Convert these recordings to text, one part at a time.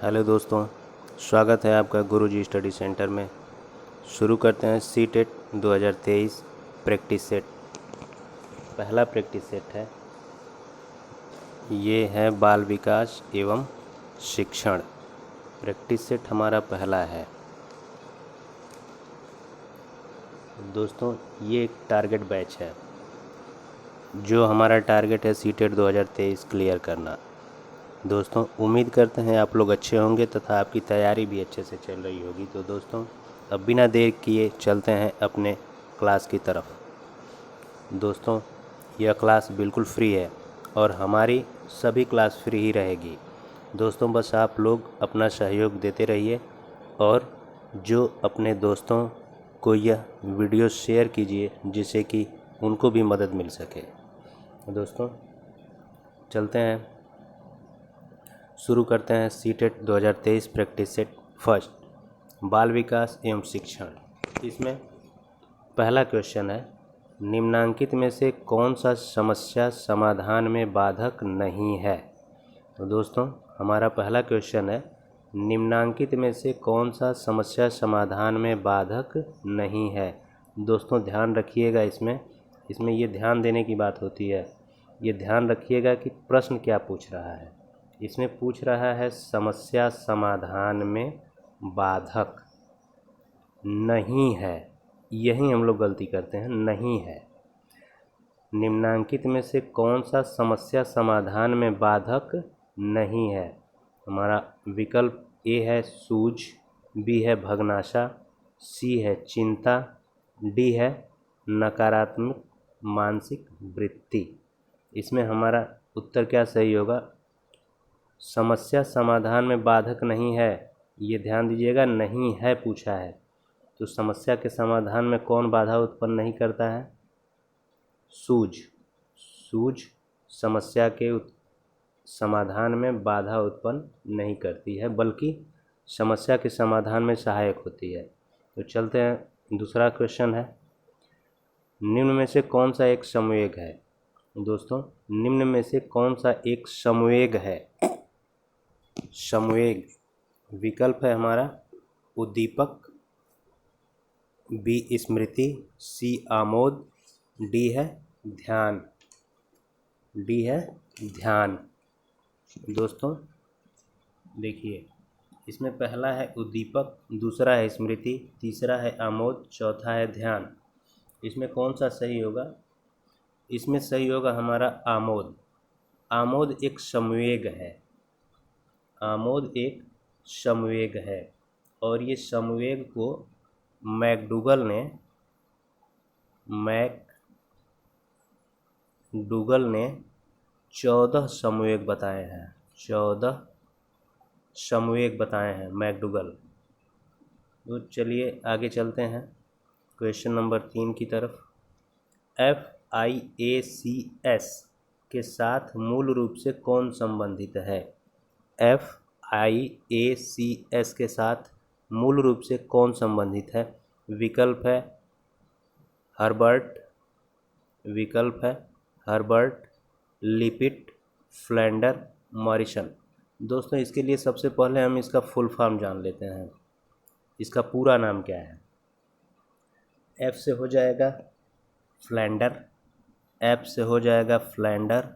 Hello दोस्तों, स्वागत है आपका गुरुजी स्टडी सेंटर में। शुरू करते हैं सीटेट 2023 प्रैक्टिस सेट। पहला प्रैक्टिस सेट है, ये है बाल विकास एवं शिक्षण। प्रैक्टिस सेट हमारा पहला है। दोस्तों, ये एक टारगेट बैच है। जो हमारा टारगेट है सीटेट 2023 क्लियर करना। दोस्तों, उम्मीद करते हैं आप लोग अच्छे होंगे तथा आपकी तैयारी भी अच्छे से चल रही होगी। तो दोस्तों, अब बिना देर किए चलते हैं अपने क्लास की तरफ। दोस्तों, यह क्लास बिल्कुल फ्री है और हमारी सभी क्लास फ्री ही रहेगी। दोस्तों, बस आप लोग अपना सहयोग देते रहिए और जो अपने दोस्तों को यह वीडियो शेयर कीजिए जिससे कि उनको भी मदद मिल सके। दोस्तों, चलते हैं, शुरू करते हैं सीटेट 2023 प्रैक्टिस सेट फर्स्ट, बाल विकास एवं शिक्षण। इसमें पहला क्वेश्चन है, निम्नांकित में से कौन सा समस्या समाधान में बाधक नहीं है। तो दोस्तों, हमारा पहला क्वेश्चन है, निम्नांकित में से कौन सा समस्या समाधान में बाधक नहीं है। दोस्तों, ध्यान रखिएगा, इसमें ये ध्यान देने की बात होती है। ये ध्यान रखिएगा कि प्रश्न क्या पूछ रहा है। इसमें पूछ रहा है समस्या समाधान में बाधक नहीं है। यही हम लोग गलती करते हैं, नहीं है। निम्नांकित में से कौन सा समस्या समाधान में बाधक नहीं है। हमारा विकल्प ए है सूझ, बी है भग्नाशा, सी है चिंता, डी है नकारात्मक मानसिक वृत्ति। इसमें हमारा उत्तर क्या सही होगा। समस्या समाधान में बाधक नहीं है, ये ध्यान दीजिएगा, नहीं है पूछा है। तो समस्या के समाधान में कौन बाधा उत्पन्न नहीं करता है। सूझ समस्या के समाधान में बाधा उत्पन्न नहीं करती है, बल्कि समस्या के समाधान में सहायक होती है। तो चलते हैं, दूसरा क्वेश्चन है, निम्न में से कौन सा एक संवेग है। दोस्तों, निम्न में से कौन सा एक संवेग है। संवेग विकल्प है हमारा उद्दीपक, बी स्मृति, सी आमोद, डी है ध्यान। दोस्तों, देखिए, इसमें पहला है उद्दीपक, दूसरा है स्मृति, तीसरा है आमोद, चौथा है ध्यान। इसमें कौन सा सही होगा। इसमें सही होगा हमारा आमोद। आमोद एक संवेग है। आमोद एक संवेग है और ये संवेग को मैकडूगल ने 14 संवेग बताए हैं। 14 संवेग बताए हैं मैकडूगल। तो चलिए आगे चलते हैं क्वेश्चन नंबर 3 की तरफ। FIACS के साथ मूल रूप से कौन संबंधित है। FIACS के साथ मूल रूप से कौन संबंधित है। विकल्प है हर्बर्ट, लिपिट, फ्लैंडर, मॉरिसन। दोस्तों, इसके लिए सबसे पहले हम इसका फुल फॉर्म जान लेते हैं। इसका पूरा नाम क्या है। F से हो जाएगा फ्लैंडर, F से हो जाएगा फ्लैंडर,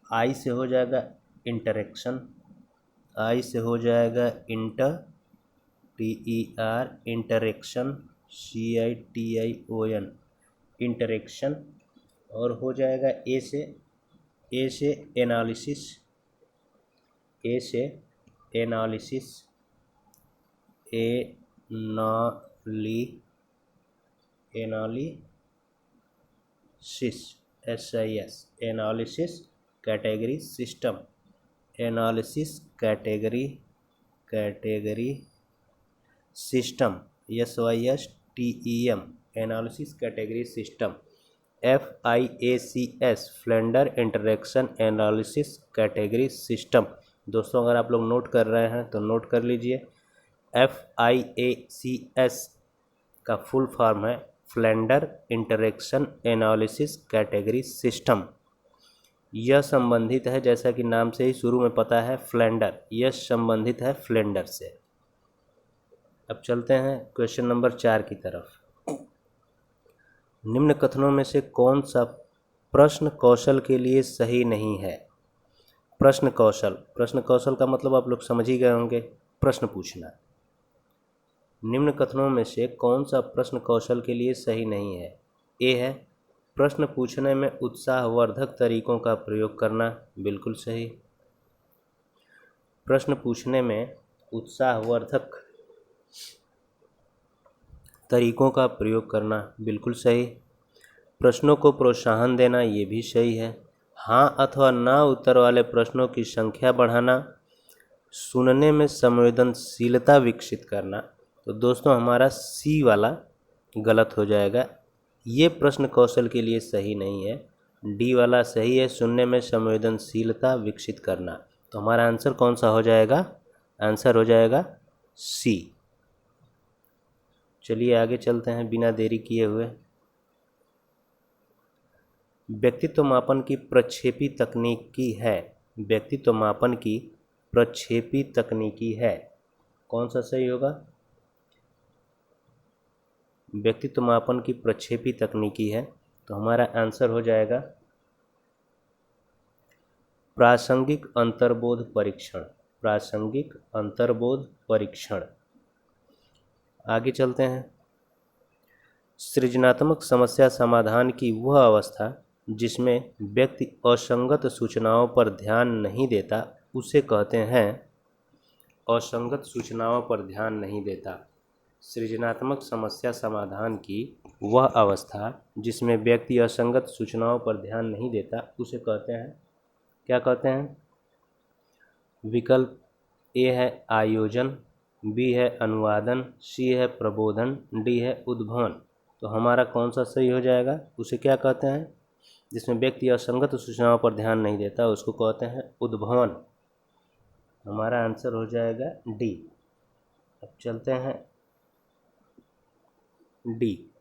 I से हो जाएगा इंटरेक्शन, I से हो जाएगा इंटरेक्शन, CITION इंटरेक्शन, और हो जाएगा ए से analysis, SIS analysis category system, SYSTEM analysis category system. FIACS Flanders interaction analysis category system. दोस्तों, अगर आप लोग नोट कर रहे हैं तो नोट कर लीजिए। FIACS का फुल फॉर्म है Flanders interaction analysis category system. यह संबंधित है, जैसा कि नाम से ही शुरू में पता है, फ्लेंडर, यह संबंधित है फ्लेंडर से। अब चलते हैं क्वेश्चन नंबर 4 की तरफ। निम्न कथनों में से कौन सा प्रश्न कौशल के लिए सही नहीं है? प्रश्न कौशल का मतलब आप लोग समझ ही गए होंगे, प्रश्न पूछना। निम्न कथनों में से कौन सा प्रश्न कौशल के लिए सही नहीं है? ए है प्रश्न पूछने में उत्साहवर्धक तरीकों का प्रयोग करना, बिल्कुल सही। प्रश्न पूछने में उत्साहवर्धक तरीकों का प्रयोग करना, बिल्कुल सही। प्रश्नों को प्रोत्साहन देना, ये भी सही है। हाँ अथवा ना उत्तर वाले प्रश्नों की संख्या बढ़ाना, सुनने में संवेदनशीलता विकसित करना। तो दोस्तों हमारा सी वाला गलत हो जाएगा, ये प्रश्न कौशल के लिए सही नहीं है। डी वाला सही है, सुनने में संवेदनशीलता विकसित करना। तो हमारा आंसर कौन सा हो जाएगा? आंसर हो जाएगा सी। चलिए आगे चलते हैं बिना देरी किए हुए। व्यक्तित्व मापन की प्रक्षेपी तकनीकी है। व्यक्तित्व मापन की प्रक्षेपी तकनीकी है, कौन सा सही होगा? व्यक्तित्व मापन की प्रक्षेपी तकनीकी है, तो हमारा आंसर हो जाएगा प्रासंगिक अंतर्बोध परीक्षण। प्रासंगिक अंतर्बोध परीक्षण। आगे चलते हैं। सृजनात्मक समस्या समाधान की वह अवस्था जिसमें व्यक्ति असंगत सूचनाओं पर ध्यान नहीं देता, उसे कहते हैं असंगत सूचनाओं पर ध्यान नहीं देता। सृजनात्मक समस्या समाधान की वह अवस्था जिसमें व्यक्ति असंगत सूचनाओं पर ध्यान नहीं देता, उसे कहते हैं, क्या कहते हैं? विकल्प ए है आयोजन, बी है अनुवादन, सी है प्रबोधन, डी है उद्भवन। तो हमारा कौन सा सही हो जाएगा? उसे क्या कहते हैं? जिसमें व्यक्ति असंगत सूचनाओं पर ध्यान नहीं देता, उसको कहते हैं उद्भवन। हमारा आंसर हो जाएगा डी। अब चलते हैं डी।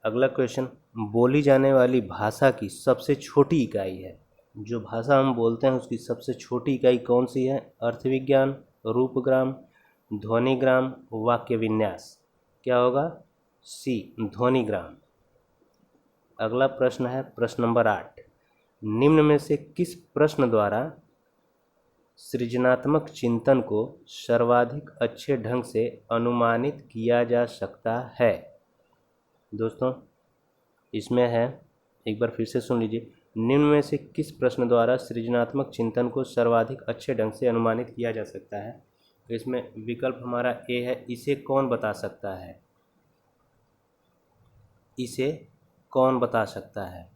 अगला क्वेश्चन, बोली जाने वाली भाषा की सबसे छोटी इकाई है। जो भाषा हम बोलते हैं उसकी सबसे छोटी इकाई कौन सी है? अर्थविज्ञान, रूपग्राम, ध्वनिग्राम, वाक्य विन्यास। क्या होगा? सी ध्वनिग्राम। अगला प्रश्न है प्रश्न नंबर 8। निम्न में से किस प्रश्न द्वारा सृजनात्मक चिंतन को सर्वाधिक अच्छे ढंग से अनुमानित किया जा सकता है? दोस्तों इसमें है, एक बार फिर से सुन लीजिए, निम्न में से किस प्रश्न द्वारा सृजनात्मक चिंतन को सर्वाधिक अच्छे ढंग से अनुमानित किया जा सकता है? तो इसमें विकल्प हमारा ए है, इसे कौन बता सकता है। इसे कौन बता सकता है।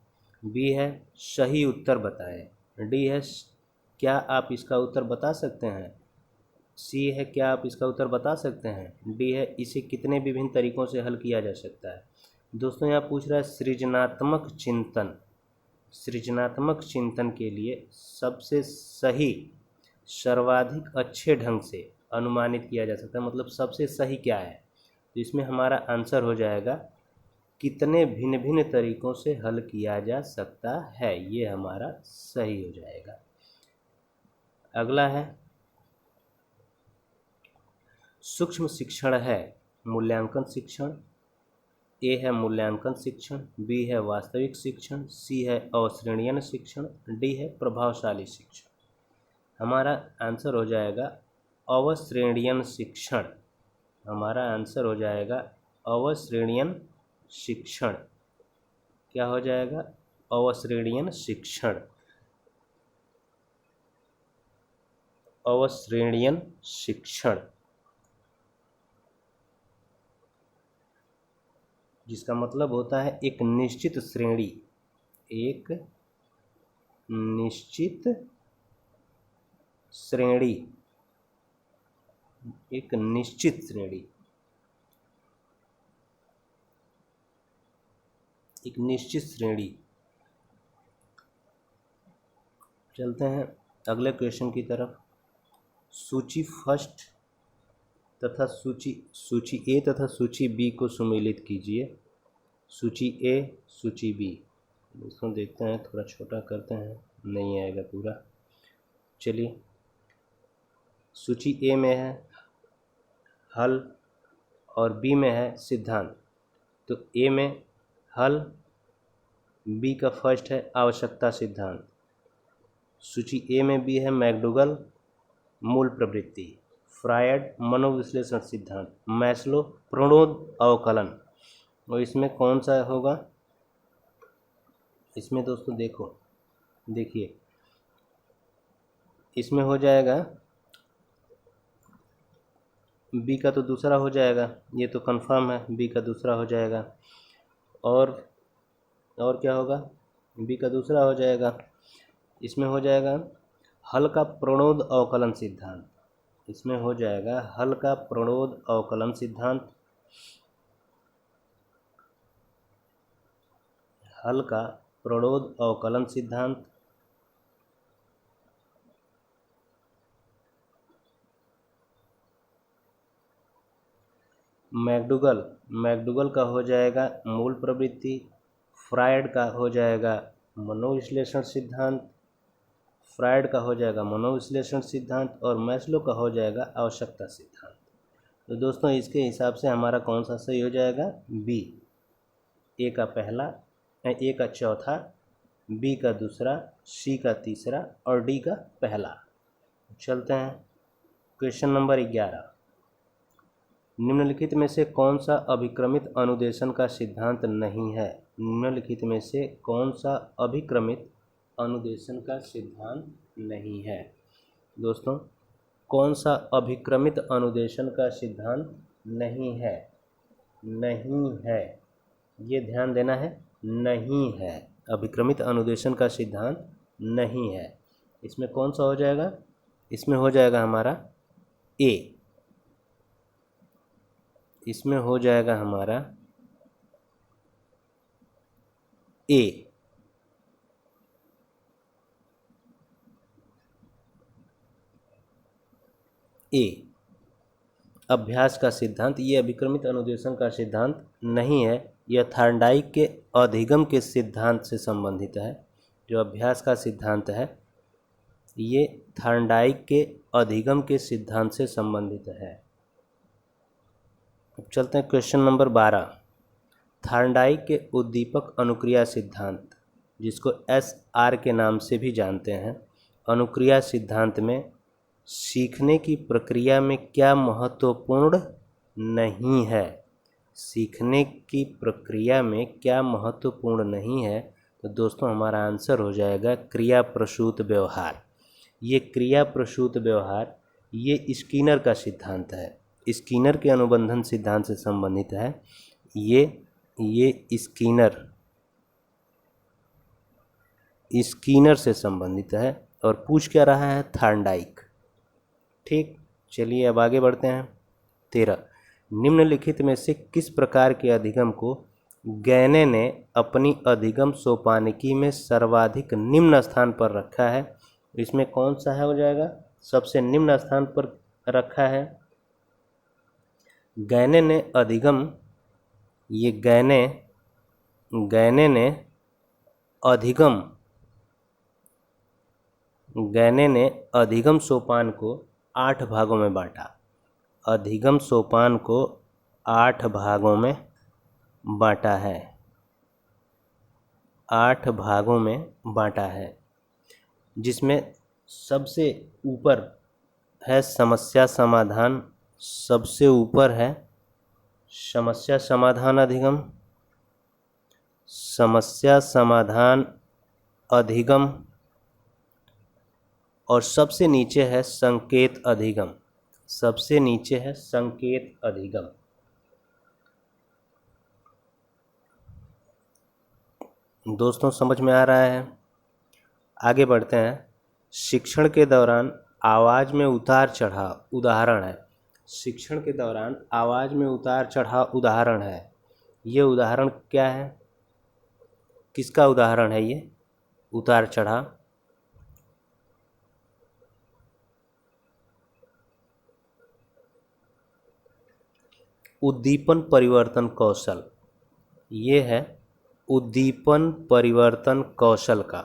बी है सही उत्तर बताएं। डी है क्या आप इसका उत्तर बता सकते हैं। सी है क्या आप इसका उत्तर बता सकते हैं। डी है इसे कितने विभिन्न तरीकों से हल किया जा सकता है। दोस्तों यहाँ पूछ रहा है सृजनात्मक चिंतन। सृजनात्मक चिंतन के लिए सबसे सही, सर्वाधिक अच्छे ढंग से अनुमानित किया जा सकता है, मतलब सबसे सही क्या है। तो इसमें हमारा आंसर हो जाएगा कितने भिन्न भिन्न तरीकों से हल किया जा सकता है, ये हमारा सही हो जाएगा। अगला है सूक्ष्म शिक्षण है मूल्यांकन शिक्षण। ए है मूल्यांकन शिक्षण, बी है वास्तविक शिक्षण, सी है अवश्रेणीयन शिक्षण, डी है प्रभावशाली शिक्षण। हमारा आंसर हो जाएगा अवश्रेणीयन शिक्षण। हमारा आंसर हो जाएगा अवश्रेणीयन शिक्षण। क्या हो जाएगा? अवश्रेणीयन शिक्षण। अवश्रेणीयन शिक्षण, जिसका मतलब होता है एक निश्चित श्रेणी, एक निश्चित श्रेणी, एक निश्चित श्रेणी, एक निश्चित श्रेणी। चलते हैं अगले क्वेश्चन की तरफ। सूची फर्स्ट तथा सूची ए तथा सूची बी को सुमेलित कीजिए। सूची ए, सूची बी, दोस्तों देखते हैं, थोड़ा छोटा करते हैं, नहीं आएगा पूरा। चलिए, सूची ए में है हल और बी में है सिद्धांत। तो ए में हल, बी का फर्स्ट है आवश्यकता सिद्धांत। सूची ए में बी है मैकडूगल मूल प्रवृत्ति, फ्रायड मनोविश्लेषण सिद्धांत, मैस्लो प्रणोद अवकलन। और इसमें कौन सा होगा? इसमें दोस्तों देखिए इसमें हो जाएगा बी का तो दूसरा हो जाएगा, ये तो कंफर्म है, बी का दूसरा हो जाएगा। और क्या होगा? बी का दूसरा हो जाएगा। इसमें हो जाएगा हल का प्रणोद अवकलन सिद्धांत। इसमें हो जाएगा हल का प्रणोद अवकलन सिद्धांत, हल का प्रणोद अवकलन सिद्धांत। मैकडूगल का हो जाएगा मूल प्रवृत्ति, फ्रायड का हो जाएगा मनोविश्लेषण सिद्धांत, और मैस्लो का हो जाएगा आवश्यकता सिद्धांत। तो दोस्तों इसके हिसाब से हमारा कौन सा सही हो जाएगा? बी। ए का पहला, ए का चौथा, बी का दूसरा, सी का तीसरा और डी का पहला। चलते हैं क्वेश्चन नंबर 11। निम्नलिखित में से कौन सा अभिक्रमित अनुदेशन का सिद्धांत नहीं है? निम्नलिखित में से कौन सा अभिक्रमित अनुदेशन का सिद्धांत नहीं है? दोस्तों, कौन सा अभिक्रमित अनुदेशन का सिद्धांत नहीं है? नहीं है, ये ध्यान देना है, नहीं है। अभिक्रमित अनुदेशन का सिद्धांत नहीं है। इसमें कौन सा हो जाएगा? इसमें हो जाएगा हमारा ए। इसमें हो जाएगा हमारा ए। अभ्यास का सिद्धांत, ये अभिक्रमित अनुदेशन का सिद्धांत नहीं है, यह थार्नडाइक के अधिगम के सिद्धांत से संबंधित है। जो अभ्यास का सिद्धांत है ये थार्नडाइक के अधिगम के सिद्धांत से संबंधित है। अब चलते हैं क्वेश्चन नंबर 12। थार्नडाइक के उद्दीपक अनुक्रिया सिद्धांत, जिसको SR के नाम से भी जानते हैं, अनुक्रिया सिद्धांत में सीखने की प्रक्रिया में क्या महत्वपूर्ण नहीं है? सीखने की प्रक्रिया में क्या महत्वपूर्ण नहीं है? तो दोस्तों हमारा आंसर हो जाएगा क्रिया प्रसूत व्यवहार। ये क्रिया प्रसूत व्यवहार ये स्किनर का सिद्धांत है, स्किनर के अनुबंधन सिद्धांत से संबंधित है। ये स्किनर से संबंधित है और पूछ क्या रहा है? थार्नडाइक। ठीक, चलिए अब आगे बढ़ते हैं। 13। निम्नलिखित में से किस प्रकार के अधिगम को गैने ने अपनी अधिगम सोपानिकी में सर्वाधिक निम्न स्थान पर रखा है? इसमें कौन सा है हो जाएगा? सबसे निम्न स्थान पर रखा है। गैने ने अधिगम, ये गैने ने अधिगम सोपान को 8 भागों में बांटा। अधिगम सोपान को 8 भागों में बांटा है, 8 भागों में बांटा है, जिसमें सबसे ऊपर है समस्या समाधान, सबसे ऊपर है समस्या समाधान अधिगम, समस्या समाधान अधिगम, और सबसे नीचे है संकेत अधिगम, सबसे नीचे है संकेत अधिगम। दोस्तों समझ में आ रहा है? आगे बढ़ते हैं। शिक्षण के दौरान आवाज़ में उतार चढ़ाव उदाहरण है। शिक्षण के दौरान आवाज़ में उतार चढ़ाव उदाहरण है। ये उदाहरण क्या है? किसका उदाहरण है ये उतार चढ़ाव? उद्दीपन परिवर्तन कौशल, ये है उद्दीपन परिवर्तन कौशल का।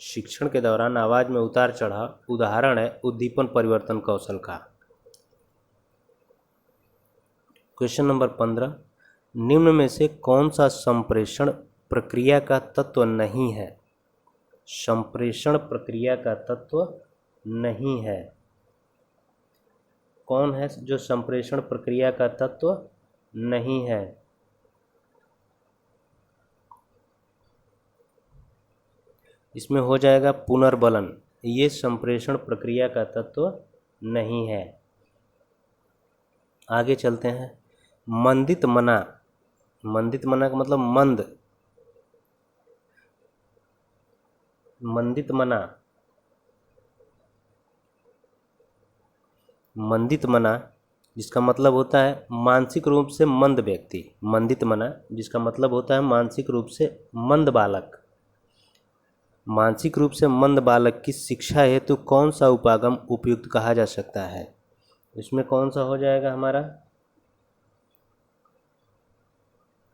शिक्षण के दौरान आवाज में उतार चढ़ाव उदाहरण है उद्दीपन परिवर्तन कौशल का। क्वेश्चन नंबर 15, निम्न में से कौन सा संप्रेषण प्रक्रिया का तत्व नहीं है? संप्रेषण प्रक्रिया का तत्व नहीं है। कौन है जो संप्रेषण प्रक्रिया का तत्व नहीं है? इसमें हो जाएगा पुनर्बलन, ये संप्रेषण प्रक्रिया का तत्व नहीं है। आगे चलते हैं। मंदित मना, मंदित मना का मतलब मंद, मंदित मना, मंदित मना जिसका मतलब होता है मानसिक रूप से मंद व्यक्ति। मंदित मना जिसका मतलब होता है मानसिक रूप से मंद बालक। मानसिक रूप से मंद बालक की शिक्षा हेतु कौन सा उपागम उपयुक्त कहा जा सकता है? इसमें कौन सा हो जाएगा हमारा?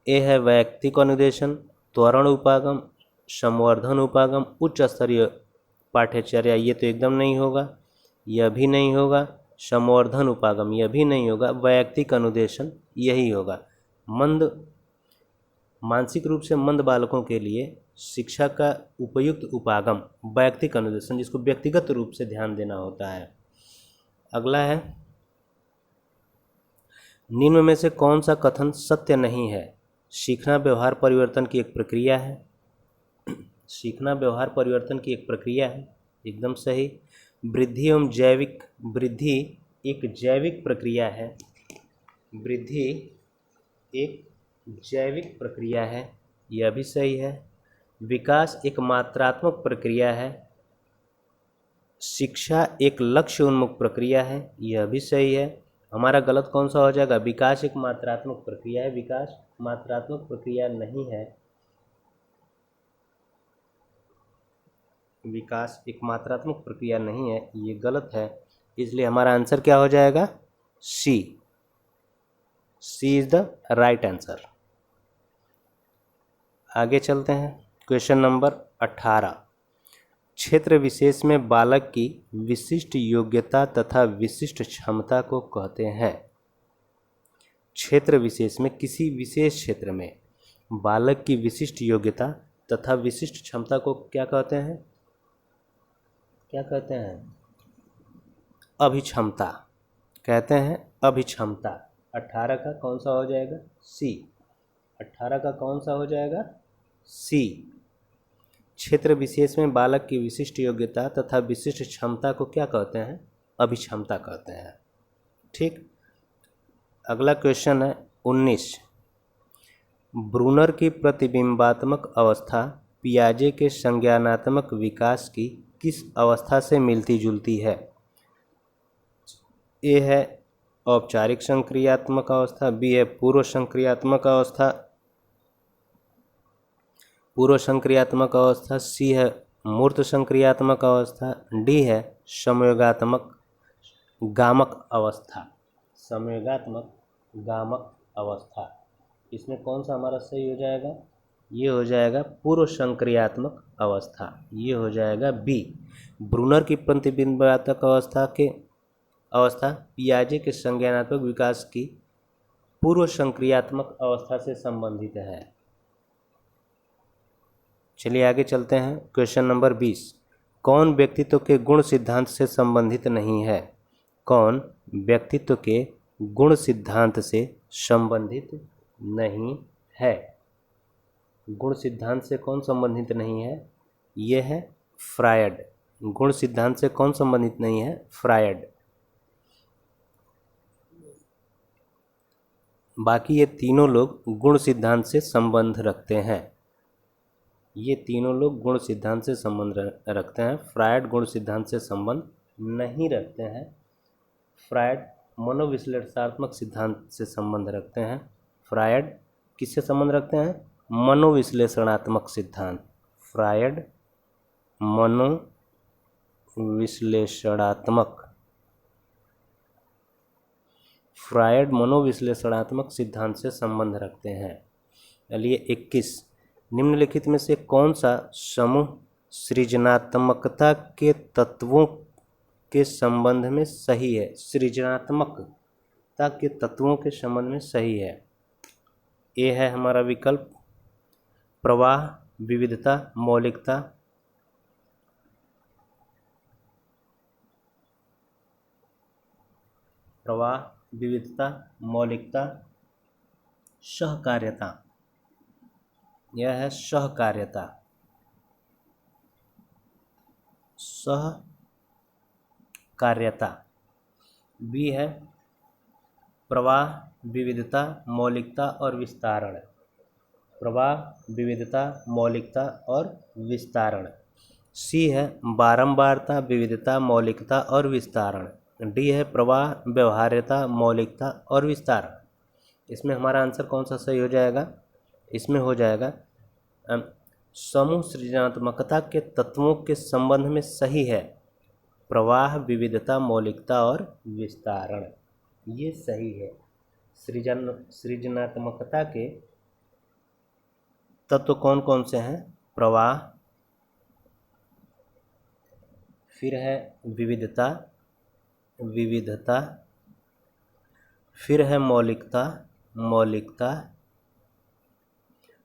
ए है वैयक्तिक अनुदेशन, त्वरण उपागम, संवर्धन उपागम, उच्च स्तरीय पाठ्यचर्या, ये तो एकदम नहीं होगा, यह भी नहीं होगा। संवर्धन उपागम यह भी नहीं होगा। वैयक्तिक अनुदेशन यही होगा। मानसिक रूप से मंद बालकों के लिए शिक्षा का उपयुक्त उपागम वैयक्तिक अनुदेशन, जिसको व्यक्तिगत रूप से ध्यान देना होता है। अगला है, निम्न में से कौन सा कथन सत्य नहीं है? सीखना व्यवहार परिवर्तन की एक प्रक्रिया है। सीखना व्यवहार परिवर्तन की एक प्रक्रिया है, एकदम सही। वृद्धि एवं जैविक, वृद्धि एक जैविक प्रक्रिया है। वृद्धि एक जैविक प्रक्रिया है, यह भी सही है। विकास एक मात्रात्मक प्रक्रिया है। शिक्षा एक लक्ष्य उन्मुख प्रक्रिया है, यह भी सही है। हमारा गलत कौन सा हो जाएगा? विकास एक मात्रात्मक प्रक्रिया है, विकास मात्रात्मक प्रक्रिया नहीं है। विकास एक मात्रात्मक प्रक्रिया नहीं है, ये गलत है। इसलिए हमारा आंसर क्या हो जाएगा? सी। सी इज द राइट आंसर। आगे चलते हैं। क्वेश्चन नंबर 18, क्षेत्र विशेष में बालक की विशिष्ट योग्यता तथा विशिष्ट क्षमता को कहते हैं। क्षेत्र विशेष में, किसी विशेष क्षेत्र में बालक की विशिष्ट योग्यता तथा विशिष्ट क्षमता को क्या कहते हैं? क्या कहते हैं? अभिक्षमता कहते हैं, अभिक्षमता। 18 का कौन सा हो जाएगा? सी। 18 का कौन सा हो जाएगा? सी। क्षेत्र विशेष में बालक की विशिष्ट योग्यता तथा विशिष्ट क्षमता को क्या कहते हैं? अभिक्षमता कहते हैं। ठीक। अगला क्वेश्चन है 19, ब्रूनर की प्रतिबिंबात्मक अवस्था पियाजे के संज्ञानात्मक विकास की किस अवस्था से मिलती जुलती है? ए है औपचारिक संक्रियात्मक अवस्था, बी है पूर्व संक्रियात्मक अवस्था, पूर्व संक्रियात्मक अवस्था, सी है मूर्त संक्रियात्मक अवस्था, डी है संयोगात्मक गामक अवस्था। संयोगात्मक गामक अवस्था। इसमें कौन सा हमारा सही हो जाएगा? ये हो जाएगा पूर्व संक्रियात्मक अवस्था, ये हो जाएगा बी। ब्रूनर की प्रतिबिंबात्मक अवस्था पियाजे के संज्ञानात्मक विकास की पूर्व संक्रियात्मक अवस्था से संबंधित है। चलिए आगे चलते हैं। क्वेश्चन नंबर 20, कौन व्यक्तित्व के गुण सिद्धांत से संबंधित नहीं है? कौन व्यक्तित्व के गुण सिद्धांत से संबंधित नहीं है? गुण सिद्धांत से कौन संबंधित नहीं है? ये है फ्रायड। गुण सिद्धांत से कौन संबंधित नहीं है? फ्रायड। बाकी ये तीनों लोग गुण सिद्धांत से संबंध रखते हैं। ये तीनों लोग गुण सिद्धांत से संबंध रखते हैं। फ्रायड गुण सिद्धांत से संबंध नहीं रखते हैं। फ्रायड मनोविश्लेषणात्मक सिद्धांत से संबंध रखते हैं। फ्रायड किससे संबंध रखते हैं? मनोविश्लेषणात्मक सिद्धांत। फ्रायड मनोविश्लेषणात्मक सिद्धांत से संबंध रखते हैं। चलिए 21, निम्नलिखित में से कौन सा समूह सृजनात्मकता के तत्वों के संबंध में सही है? सृजनात्मकता के तत्वों के संबंध में सही है। ए है हमारा विकल्प प्रवाह, विविधता, मौलिकता। प्रवाह, विविधता, मौलिकता, सहकार्यता। यह है सहकार्यता। सहकार्यता। बी है प्रवाह, विविधता, मौलिकता और विस्तारण। प्रवाह, विविधता, मौलिकता और विस्तारण। सी है बारंबारता, विविधता, मौलिकता और विस्तारण। डी है प्रवाह, व्यवहार्यता, मौलिकता और विस्तारण। इसमें हमारा आंसर कौन सा सही हो जाएगा? इसमें हो जाएगा समूह सृजनात्मकता के तत्वों के संबंध में सही है प्रवाह, विविधता, मौलिकता और विस्तारण। ये सही है। सृजनात्मकता के तत्व कौन कौन से हैं? प्रवाह, फिर है विविधता, फिर है मौलिकता,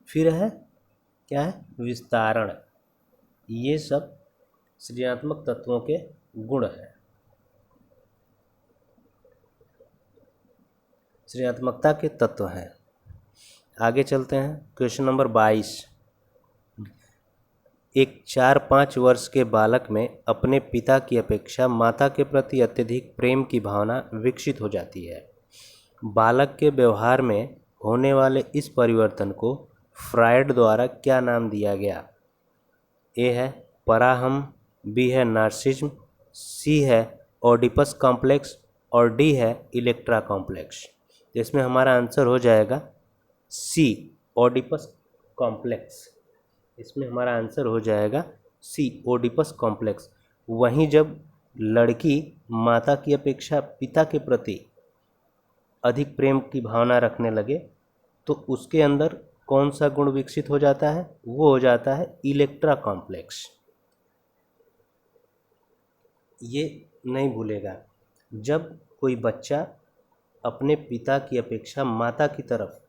फिर है क्या है? विस्तारण। ये सब सृजनात्मक तत्वों के गुण हैं। सृजनात्मकता के तत्व हैं। आगे चलते हैं। Question number 22। एक 4-5 वर्ष के बालक में अपने पिता की अपेक्षा माता के प्रति अत्यधिक प्रेम की भावना विकसित हो जाती है। बालक के व्यवहार में होने वाले इस परिवर्तन को फ्रायड द्वारा क्या नाम दिया गया? ए है पराहम, बी है नार्सिज्म, सी है ओडिपस कॉम्प्लेक्स और डी है इलेक्ट्रा कॉम्प्लेक्स। तो इसमें हमारा आंसर हो जाएगा सी, ओडिपस कॉम्प्लेक्स। इसमें हमारा आंसर हो जाएगा सी, ओडिपस कॉम्प्लेक्स। वहीं जब लड़की माता की अपेक्षा पिता के प्रति अधिक प्रेम की भावना रखने लगे तो उसके अंदर कौन सा गुण विकसित हो जाता है? वो हो जाता है इलेक्ट्रा कॉम्प्लेक्स। ये नहीं भूलेगा, जब कोई बच्चा अपने पिता की अपेक्षा माता की तरफ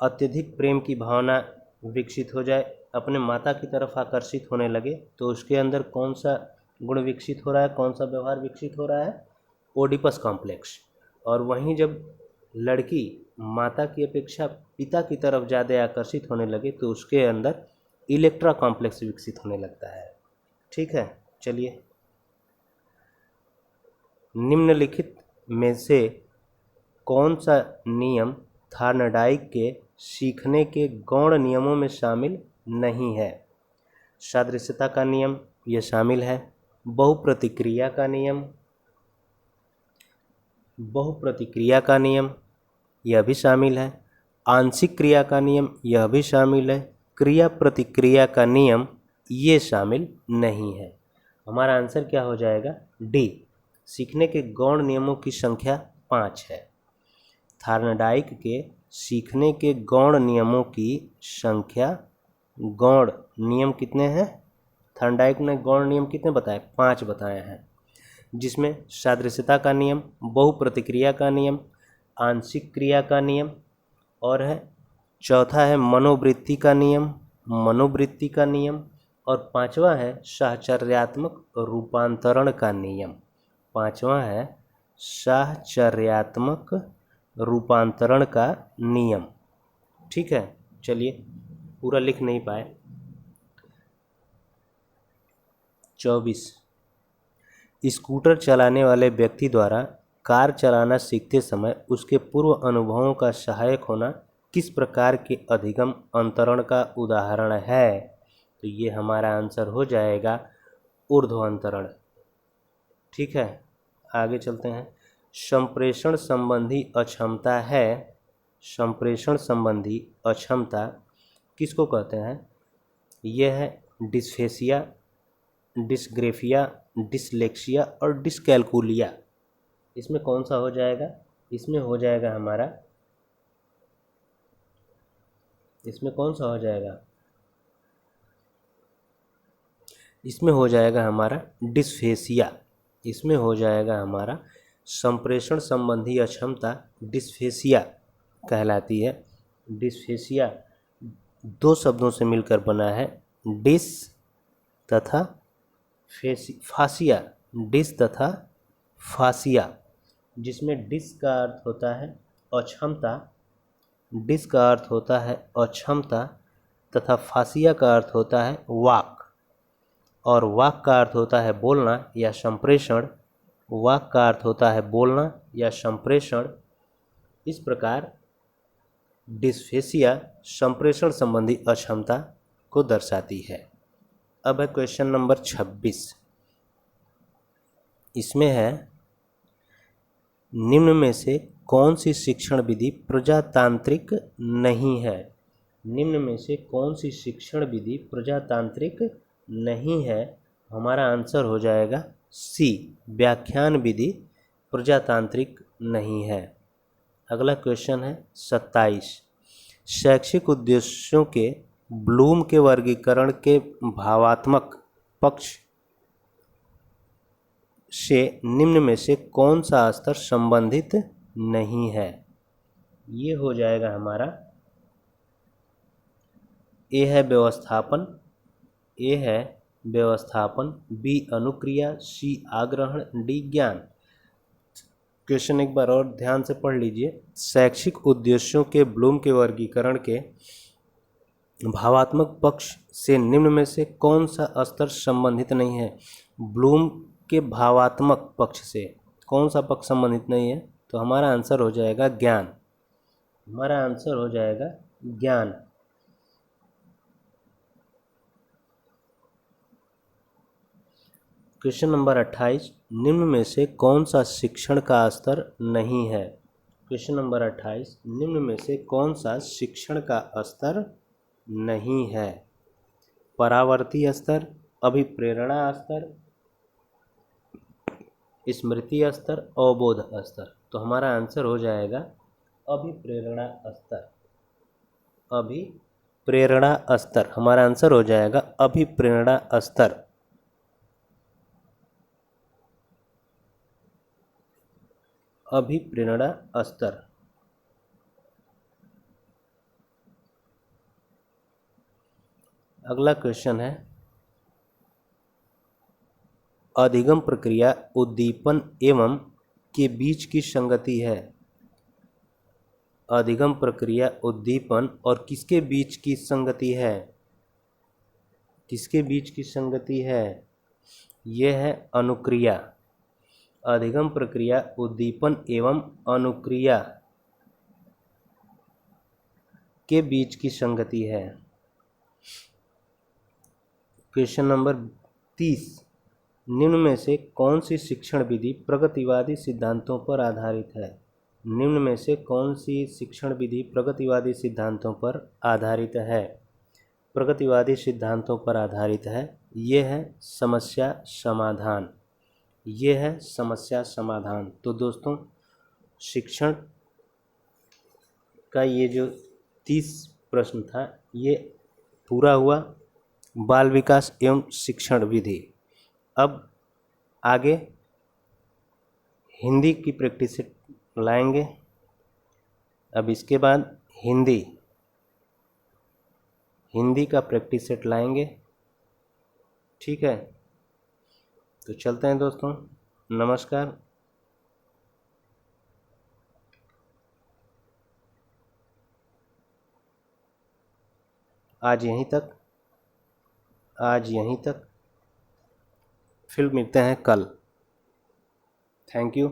अत्यधिक प्रेम की भावना विकसित हो जाए, अपने माता की तरफ आकर्षित होने लगे, तो उसके अंदर कौन सा गुण विकसित हो रहा है, कौन सा व्यवहार विकसित हो रहा है? Oedipus complex. और वहीं जब लड़की माता की अपेक्षा पिता की तरफ ज़्यादा आकर्षित होने लगे तो उसके अंदर इलेक्ट्रा कॉम्प्लेक्स विकसित होने लगता है। ठीक है, चलिए। निम्नलिखित में से कौन सा नियम थार्नडाइक के सीखने के गौण नियमों में शामिल नहीं है? सादृश्यता का नियम यह शामिल है, बहुप्रतिक्रिया का नियम यह भी शामिल है, आंशिक क्रिया का नियम यह भी शामिल है, क्रिया प्रतिक्रिया का नियम ये शामिल नहीं है। हमारा आंसर क्या हो जाएगा? डी, सीखने के गौण नियमों की संख्या 5 है। थार्नडाइक के सीखने के गौण नियमों की संख्या, गौण नियम कितने हैं? थार्नडाइक ने गौण नियम कितने बताए? 5 बताए हैं, जिसमें सादृश्यता का नियम, बहुप्रतिक्रिया का नियम, आंशिक क्रिया का नियम और है चौथा है मनोवृत्ति का नियम, और पांचवा है साहचर्यात्मक रूपांतरण का नियम। पांचवा है साहचर्यात्मक रूपांतरण का नियम। ठीक है, चलिए, पूरा लिख नहीं पाए। 24। स्कूटर चलाने वाले व्यक्ति द्वारा कार चलाना सीखते समय उसके पूर्व अनुभवों का सहायक होना किस प्रकार के अधिगम अंतरण का उदाहरण है? तो ये हमारा आंसर हो जाएगा ऊर्ध्व अंतरण। ठीक है, आगे चलते हैं। संप्रेषण संबंधी अक्षमता किसको कहते हैं? यह है डिस्फेसिया, डिस्ग्रेफिया, डिसलेक्सिया और डिस्कैल्कुलिया। इसमें कौन सा हो जाएगा? इसमें हो जाएगा हमारा इसमें कौन सा हो जाएगा? इसमें हो जाएगा हमारा डिस्फेसिया। इसमें हो जाएगा हमारा संप्रेषण संबंधी अक्षमता डिस्फेसिया कहलाती है। डिस्फेसिया दो शब्दों से मिलकर बना है, डिस तथा फासिया। डिस तथा फासिया, जिसमें डिस का अर्थ होता है अक्षमता, डिस का अर्थ होता है अक्षमता तथा फासिया का अर्थ होता है वाक, और वाक का अर्थ होता है बोलना या संप्रेषण। वाक का अर्थ होता है बोलना या संप्रेषण। इस प्रकार डिस्फेसिया संप्रेषण संबंधी अक्षमता को दर्शाती है। अब है क्वेश्चन नंबर 26। इसमें है निम्न में से कौन सी शिक्षण विधि प्रजातांत्रिक नहीं है? निम्न में से कौन सी शिक्षण विधि प्रजातांत्रिक नहीं है? हमारा आंसर हो जाएगा सी, व्याख्यान विधि प्रजातांत्रिक नहीं है। अगला क्वेश्चन है 27। शैक्षिक उद्देश्यों के ब्लूम के वर्गीकरण के भावात्मक पक्ष से निम्न में से कौन सा स्तर संबंधित नहीं है? ये हो जाएगा हमारा ए है व्यवस्थापन, ए है व्यवस्थापन, बी अनुक्रिया, सी आग्रहण, डी ज्ञान। क्वेश्चन एक बार और ध्यान से पढ़ लीजिए। शैक्षिक उद्देश्यों के ब्लूम के वर्गीकरण के भावात्मक पक्ष से निम्न में से कौन सा स्तर संबंधित नहीं है? ब्लूम के भावात्मक पक्ष से कौन सा पक्ष संबंधित नहीं है? तो हमारा आंसर हो जाएगा ज्ञान। हमारा आंसर हो जाएगा ज्ञान। Question number 28। निम्न में से कौन सा शिक्षण का स्तर नहीं है? Question number 28। निम्न में से कौन सा शिक्षण का स्तर नहीं है? परावर्ती स्तर, अभिप्रेरणा स्तर, स्मृति स्तर, अवबोध स्तर। तो हमारा आंसर हो जाएगा अभिप्रेरणा स्तर। अभिप्रेरणा स्तर हमारा आंसर हो जाएगा अभिप्रेरणा स्तर। अभिप्रेरणा स्तर। अगला क्वेश्चन है अधिगम प्रक्रिया उद्दीपन एवं के बीच की संगति है। अधिगम प्रक्रिया उद्दीपन और किसके बीच की संगति है? किसके बीच की संगति है? यह है अनुक्रिया। अधिगम प्रक्रिया उद्दीपन एवं अनुक्रिया के बीच की संगति है। Question number 30। निम्न में से कौन सी शिक्षण विधि प्रगतिवादी सिद्धांतों पर आधारित है? निम्न में से कौन सी शिक्षण विधि प्रगतिवादी सिद्धांतों पर आधारित है? प्रगतिवादी सिद्धांतों पर आधारित है। ये है समस्या समाधान। ये है समस्या समाधान। तो दोस्तों शिक्षण का ये जो 30 प्रश्न था ये पूरा हुआ, बाल विकास एवं शिक्षण विधि। अब आगे हिंदी की प्रैक्टिस लाएंगे। अब इसके बाद हिंदी का प्रैक्टिस सेट लाएंगे। ठीक है, तो चलते हैं दोस्तों। नमस्कार। आज यहीं तक। फिर मिलते हैं कल। Thank you.